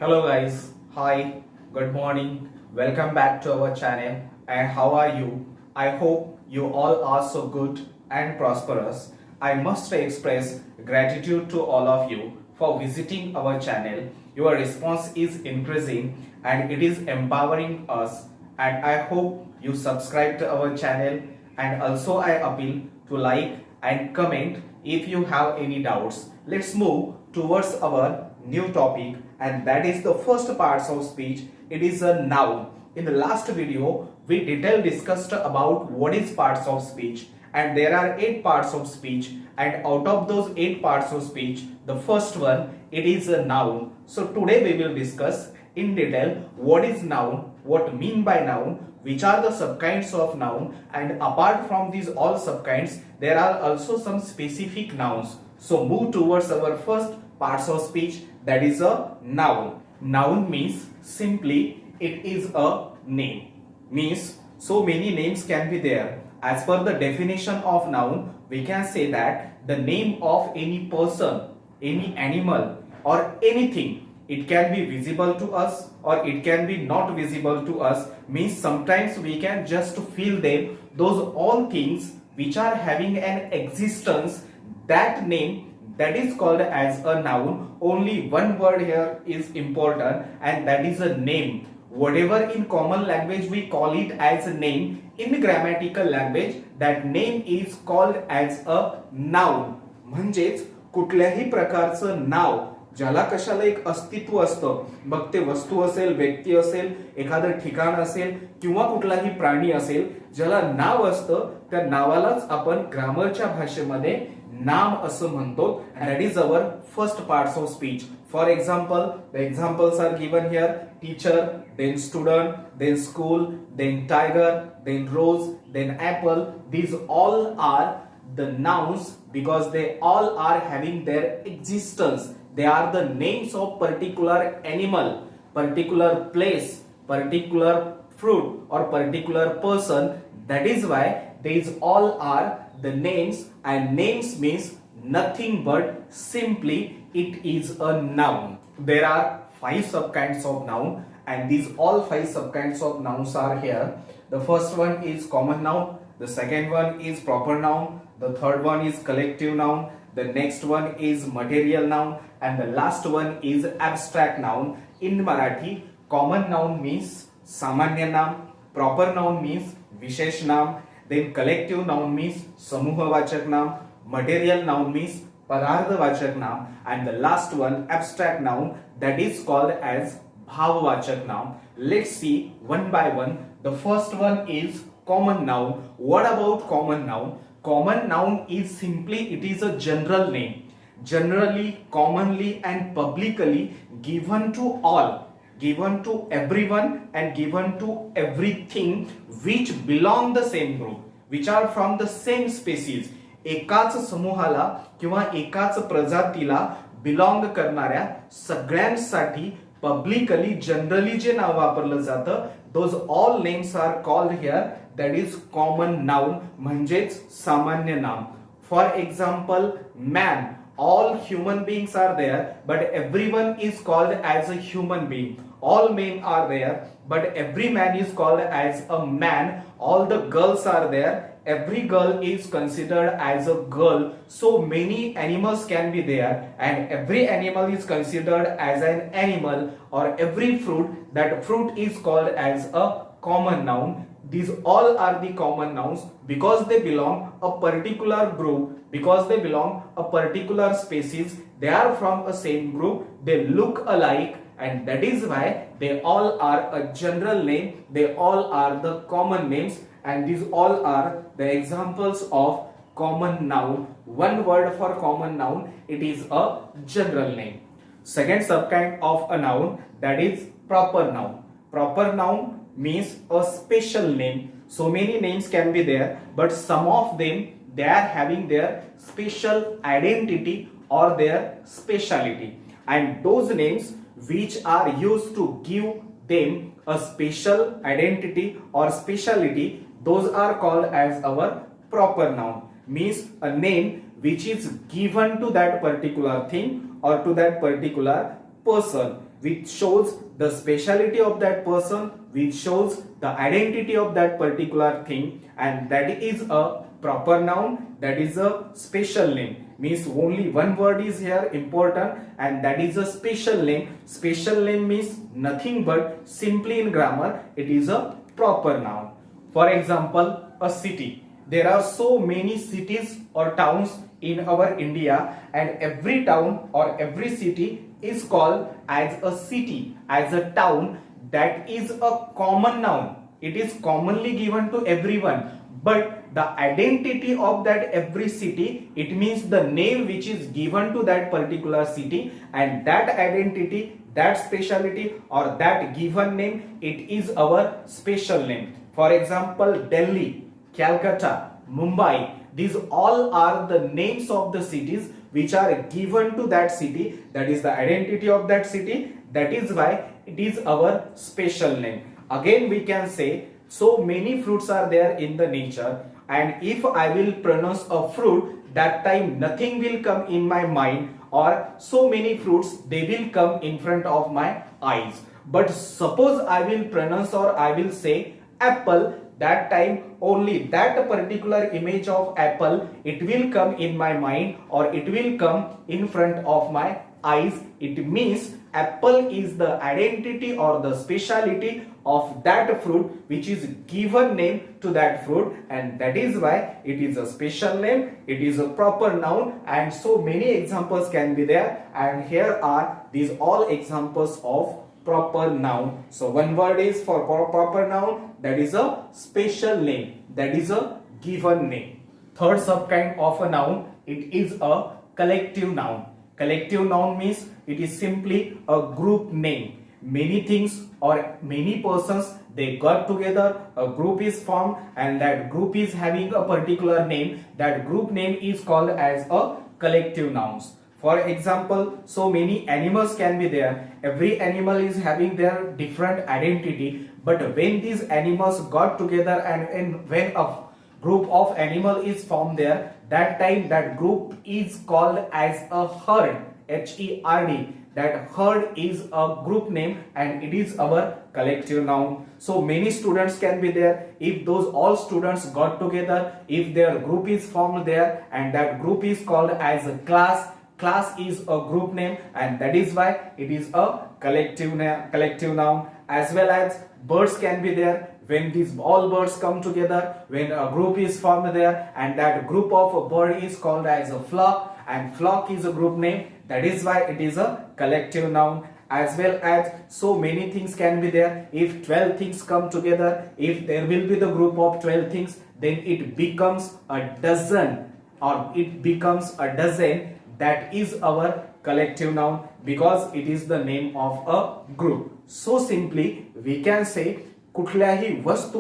Hello guys, hi, good morning, welcome back to our channel and how are you? I hope you all are so good and prosperous. I must express gratitude to all of you for visiting our channel. Your response is increasing and it is empowering us, and I hope you subscribe to our channel, and also I appeal to like and comment if you have any doubts. Let's move towards our new topic, and that is the first parts of speech. It is a noun. In the last video we detail discussed about what is parts of speech, and there are 8 parts of speech, and out of those 8 parts of speech the first one, it is a noun. So today we will discuss in detail what is noun, what mean by noun, which are the subkinds of noun, and apart from these all subkinds there are also some specific nouns. So move towards our first parts of speech, that is a noun. Noun means simply it is a name. Means so many names can be there. As per the definition of noun, we can say that the name of any person, any animal or anything. It can be visible to us or it can be not visible to us. Means sometimes we can just feel them. Those all things which are having an existence, that name, that is called as a noun. Only one word here is important, and that is a name. Whatever in common language we call it as a name, in grammatical language that name is called as a noun. म्हणजेच कुठल्याही प्रकारचं नाव ज्याला कशाला एक अस्तित्व असतं, मग ते वस्तू असेल, व्यक्ती असेल, एखादं ठिकाण असेल किंवा कुठलाही प्राणी असेल, ज्याला नाव असतं त्या नावालाच आपण ग्रामरच्या भाषेमध्ये नाम असं म्हणतो. and that is our first parts of speech. For example, the examples are given here: teacher, then student, then school, then tiger, then rose, then apple. These all are the nouns because they all are having their existence. They are the names of particular animal, particular place, particular fruit or particular person. That is why these all are the names, and names means nothing but simply it is a noun. There are 5 subkinds of noun, and these all 5 subkinds of nouns are here. The first one is common noun, the second one is proper noun, the third one is collective noun, the next one is material noun, and the last one is abstract noun. In Marathi, common noun means samanya naam, proper noun means vishesh naam, then collective noun means samuhvachak naam, material noun means padarthvachak naam, and the last one abstract noun, that is called as bhavvachak naam. Let's see one by one. The first one is common noun. What about common noun? Common noun is simply it is a general name, generally, commonly and publicly given to all, given to everyone and given to everything which belong the same group, which are from the same species. एकाच समूहाला किंवा एकाच प्रजातीला belong करणाऱ्या सगळ्यांसाठी publicly generally जे नाव वापरलं जातं, those all names are called here, that is common noun, म्हणजेच सामान्य नाम. For example, man, all human beings are there but everyone is called as a human being. All men are there but every man is called as a man. All the girls are there, every girl is considered as a girl. So many animals can be there and every animal is considered as an animal, or every fruit, that fruit is called as a common noun. These all are the common nouns because they belong a particular group, because they belong a particular species. They are from a same group, they look alike, and that is why they all are a general name, they all are the common names, and these all are the examples of common noun. One word for common noun, it is a general name. Second subkind of a noun, that is proper noun. Proper noun means a special name. So many names can be there, but some of them they are having their special identity or their speciality, and those names which are used to give them a special identity or speciality, those are called as our proper noun. Means a name which is given to that particular thing or to that particular person. which shows the speciality of that person, which shows the identity of that particular thing, and that is a proper noun, that is a special name. Means only one word is here important, and that is a special name. Special name means nothing but simply in grammar it is a proper noun. For example, a city. There are so many cities or towns in our India, and every town or every city is called as a city, as a town. That is a common noun. It is commonly given to everyone, but the identity of that every city, it means the name which is given to that particular city, and that identity, that speciality or that given name, it is our special name. For example, Delhi, Calcutta, Mumbai, these all are the names of the cities which are given to that city. That is the identity of that city. That is why it is our special name. Again, we can say so many fruits are there in the nature, and if I will pronounce a fruit, that time nothing will come in my mind, or so many fruits they will come in front of my eyes. But suppose I will pronounce or I will say apple, that time only that particular image of apple it will come in my mind, or it will come in front of my eyes. It means apple is the identity or the speciality of that fruit which is given name to that fruit, and that is why it is a special name, it is a proper noun, and so many examples can be there, and here are these all examples of proper noun. So one word is for proper noun, that is a special name, that is a given name. Third subkind of a noun, it is a collective noun. Collective noun means it is simply a group name. Many things or many persons they got together, a group is formed, and that group is having a particular name. That group name is called as a collective nouns. For example, so many animals can be there. Every animal is having their different identity, but when these animals got together and when a group of animal is formed there, that time that group is called as a herd, H-E-R-D. That herd is a group name, and it is our collective noun. So many students can be there. If those all students got together, if their group is formed there, and that group is called as a class, class is a group name, and that is why it is a collective noun. As well as birds can be there. When these all birds come together, when a group is formed there, and that group of a bird is called as a flock, and flock is a group name, that is why it is a collective noun. As well as so many things can be there. If 12 things come together, if there will be the group of 12 things, then it becomes a dozen, or it becomes a dozen. That is our collective noun, because it is the name of a group. So simply we can say कुठल्याही वस्तू,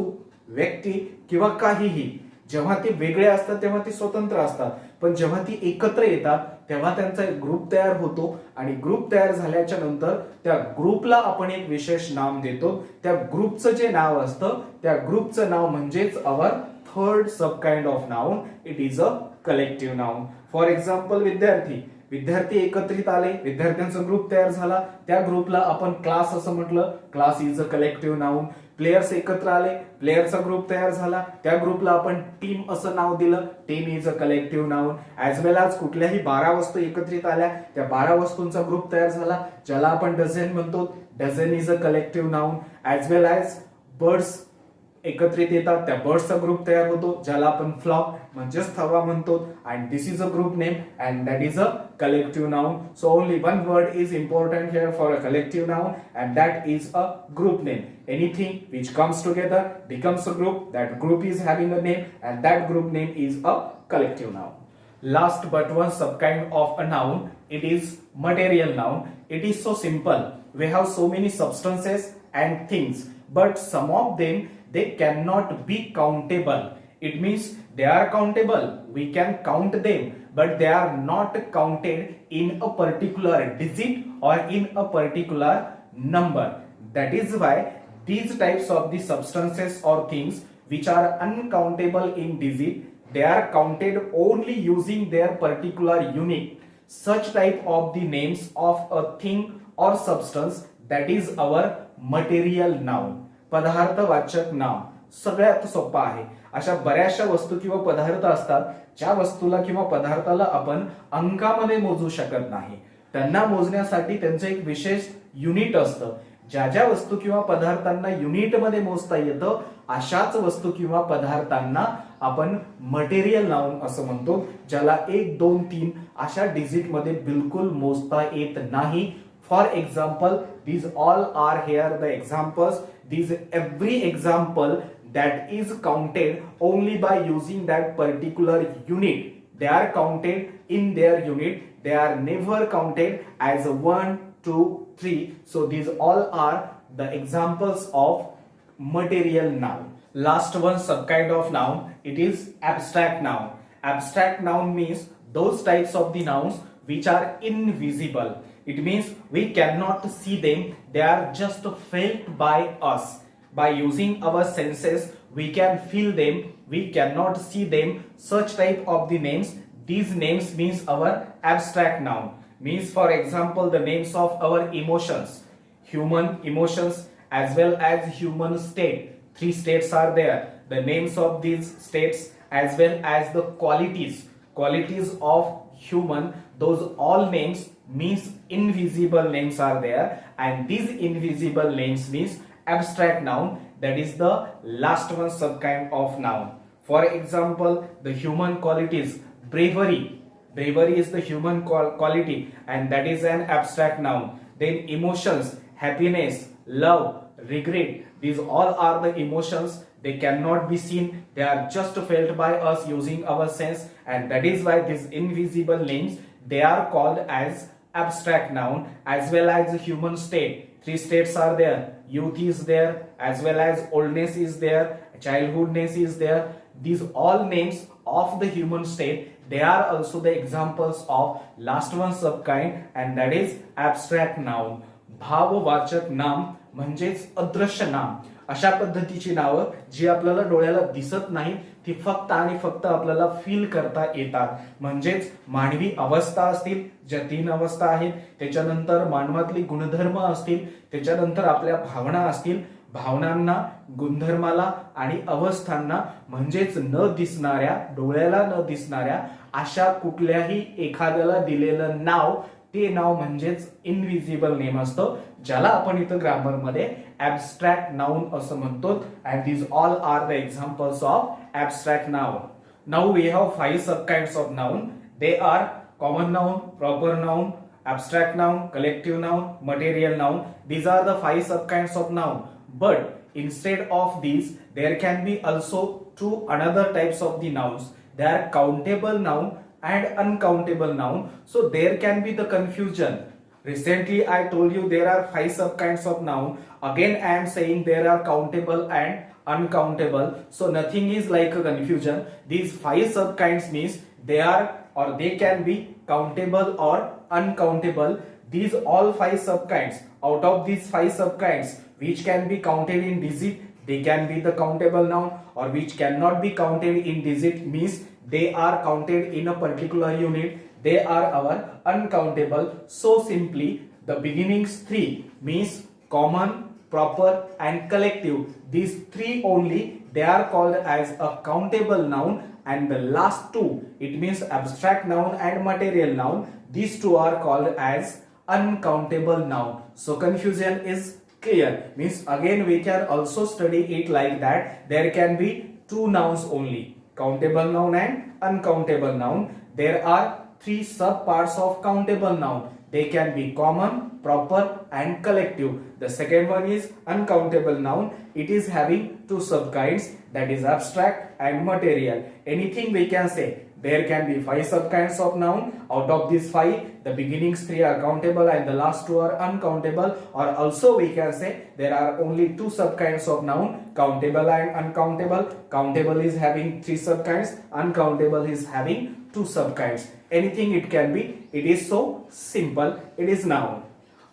व्यक्ती किंवा काहीही जेव्हा ते वेगळे असतात तेव्हा ते स्वतंत्र असतात, पण जेव्हा ती एकत्र येतात तेव्हा त्यांचा एक ग्रुप तयार होतो, आणि ग्रुप तयार झाल्याच्या नंतर त्या ग्रुपला आपण एक विशेष नाम देतो. त्या ग्रुपचं जे नाव असतं त्या ग्रुपचं नाव म्हणजेच आवर थर्ड सब kind of noun, it is a collective noun. For example विद्यार्थी एकत्रित आले, विद्यार्थ्यांचा ग्रुप तयार झाला, त्या ग्रुपला आपण क्लास असं म्हटलं, class is a collective noun. Players एकत्र आले, प्लेयरचा ग्रुप तयार झाला, त्या ग्रुपला आपण टीम असं नाव दिलं, team is a collective noun. As well as कुठल्याही 12 वस्तू एकत्रित आल्या, त्या 12 वस्तूंचा ग्रुप तयार झाला, ज्याला आपण डझन म्हणतो, dozen is a collective noun. As well as birds एकत्रित येतात, त्या बर्ड्सचा ग्रुप तयार होतो, ज्याला आपण फ्लॉक म्हणजेच थवा म्हणतो, and this is a group name, and that is a collective noun. So only one word is important here for a collective noun, and that is a group name. Anything which comes together becomes a group. That group is having a name, and that group name is a collective noun. Last but one subkind of a noun, it is material noun. It is so simple. We have so many substances and things, but some of them they cannot be countable. It means they are countable, we can count them, but they are not counted in a particular digit or in a particular number. That is why these types of the substances or things which are uncountable in digit, they are counted only using their particular unit. Such type of the names of a thing or substance, that is our material noun. पदार्थवाचक नाव सगळ्यात सोपं आहे. अशा बऱ्याचशा वस्तू किंवा पदार्थ असतात ज्या वस्तूला किंवा पदार्थाला आपण अंकामध्ये मोजू शकत नाही. त्यांना मोजण्यासाठी त्यांचं एक विशेष युनिट असतं. ज्या ज्या वस्तू किंवा पदार्थांना युनिटमध्ये मोजता येतं अशाच वस्तू किंवा पदार्थांना आपण मटेरियल नाउन असं म्हणतो, ज्याला 1, 2, 3 अशा डिजिटमध्ये बिलकुल मोजता येत नाही. For example, these all are here the examples. These every example that is counted only by using that particular unit. They are counted in their unit. They are never counted as 1, 2, 3. So these all are the examples of material noun. Last one subkind of noun, it is abstract noun. Abstract noun means those types of the nouns which are invisible. It means we cannot see them, they are just felt by us. By using our senses, we can feel them, we cannot see them. Such type of the names, these names means our abstract noun. Means for example, the names of our emotions, human emotions as well as human state. 3 states are there. The names of these states as well as the qualities of human, those all names means invisible names are there, and these invisible names means abstract noun. That is the last one subkind of noun. For example, the human qualities, bravery is the human quality and that is an abstract noun. Then emotions, happiness, love, regret, these all are the emotions. They cannot be seen, they are just felt by us using our sense, and that is why these invisible names, they are called as abstract noun. As well as the human state, 3 states are there. Youth is there, as well as oldness is there, childhoodness is there. These all names of the human state, they are also the examples of last one subkind, and that is abstract noun. भाववाचक नाम म्हणजेच अदृश्य नाम, अशा पद्धतीची नावं जी आपल्याला डोळ्याला दिसत नाही, ती फक्त आणि फक्त आपल्याला फील करता येतात. म्हणजेच मानवी अवस्था असतील, ज्या 3 अवस्था आहेत, त्याच्यानंतर मानवातली गुणधर्म असतील, त्याच्यानंतर आपल्या भावना असतील, भावनांना, गुणधर्माला आणि अवस्थांना म्हणजेच न दिसणाऱ्या, डोळ्याला न दिसणाऱ्या अशा कुठल्याही एखाद्याला दिलेलं नाव, ते नाव म्हणजेच इनविजिबल नेम असतं, ज्याला आपण इथं ग्रामर मध्ये abstract noun असं म्हणतो. and these all are the examples of abstract noun. Now we have 5 subkinds of noun. They are common noun, proper noun, abstract noun, collective noun, material noun. These are the 5 subkinds of noun. But instead of these, there can be also 2 another types of the nouns. They are countable noun and uncountable noun. So there can be the confusion. Recently I told you there are 5 subkinds of noun. Again I am saying there are countable and uncountable. So nothing is like a confusion. These 5 subkinds means they are or they can be countable or uncountable. These all 5 subkinds. Out of these 5 subkinds, which can be counted in digit, they can be the countable noun, or which cannot be counted in digit means they are counted in a particular unit. They are our uncountable. So simply the beginnings 3 means common, proper and collective. These 3 only, they are called as a countable noun, and the last 2, it means abstract noun and material noun, these 2 are called as uncountable noun. So confusion is clear. Means again we can also study it like that. There can be 2 nouns only, countable noun and uncountable noun. There are 3 sub parts of countable noun. They can be common, proper and collective. The second one is uncountable noun. It is having 2 subkinds, that is abstract and material. Anything we can say. There can be 5 subkinds of noun. Out of these 5, the beginnings 3 are countable and the last 2 are uncountable. Or also we can say there are only 2 subkinds of noun, countable and uncountable. Countable is having 3 subkinds, uncountable is having 2 subkinds. Anything it can be. It is so simple. It is noun.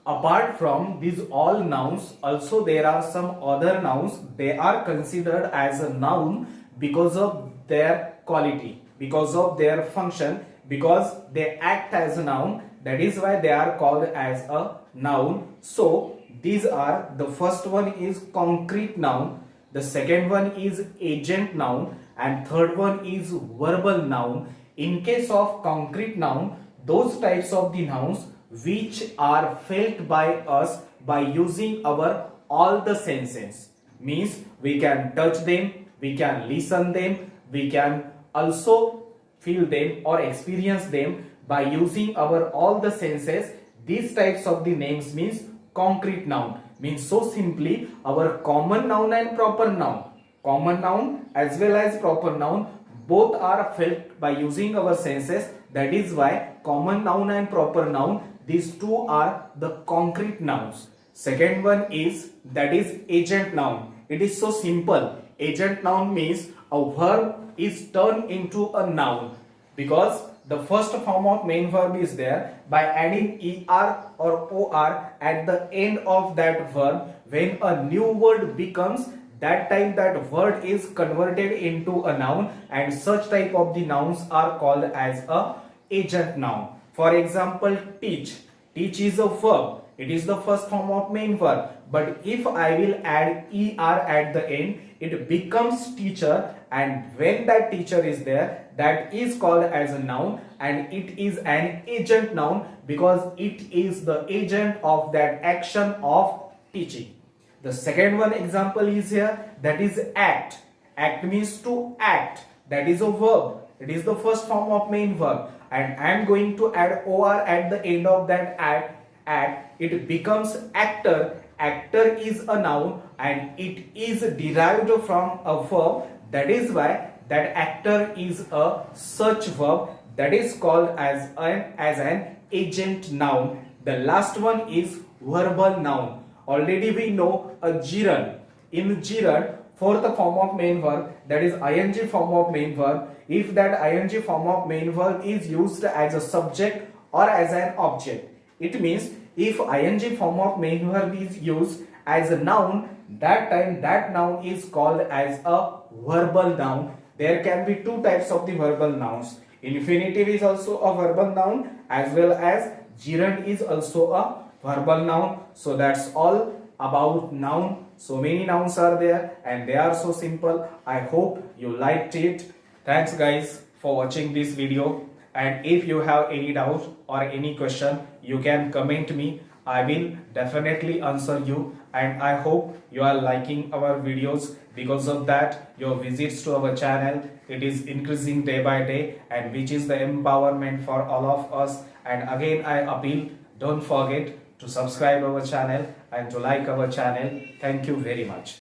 Apart from these all nouns, also there are some other nouns. They are considered as a noun because of their quality, because of their function, because they act as a noun. That is why they are called as a noun. So these are, the first one is concrete noun, the second one is agent noun, and third one is verbal noun. In case of concrete noun, those types of the nouns which are felt by us by using our all the senses, means we can touch them, we can listen them, we can also feel them or experience them by using our all the senses. These types of the names means concrete noun, means so simply our common noun and proper noun, common noun as well as proper noun, both are felt by using our senses. That is why common noun and proper noun, these two are the concrete nouns. Second one is, that is agent noun. It is so simple. Agent noun means a verb is turned into a noun, because the first form of main verb is there. By adding er or or at the end of that verb, when a new word becomes, that time that word is converted into a noun, and such type of the nouns are called as a agent noun. For example, teach. Teach is a verb. It is the first form of main verb. But if I will add er at the end, it becomes teacher, and when that teacher is there, that is called as a noun, and it is an agent noun because it is the agent of that action of teaching. The second one example is here, that is act. Act means to act. That is a verb. It is the first form of main verb, and I am going to add or at the end of that act, it becomes actor. Actor is a noun and it is derived from a verb. That is why that actor is a such verb, that is called as an agent noun. The last one is verbal noun. Already we know a gerund. In gerund, fourth form of main verb, that is ing form of main verb. If that ing form of main verb is used as a subject or as an object, it means if ing form of main verb is used as a noun, that time that noun is called as a verbal noun. There can be two types of the verbal nouns. Infinitive is also a verbal noun, as well as gerund is also a verbal noun. So that's all about noun. So many nouns are there and they are so simple. I hope you liked it. Thanks guys for watching this video, and if you have any doubt or any question, you can comment me. I will definitely answer you, and I hope you are liking our videos. Because of that, your visits to our channel, it is increasing day by day, and which is the empowerment for all of us. And again I appeal, don't forget to subscribe our channel and to like our channel. Thank you very much.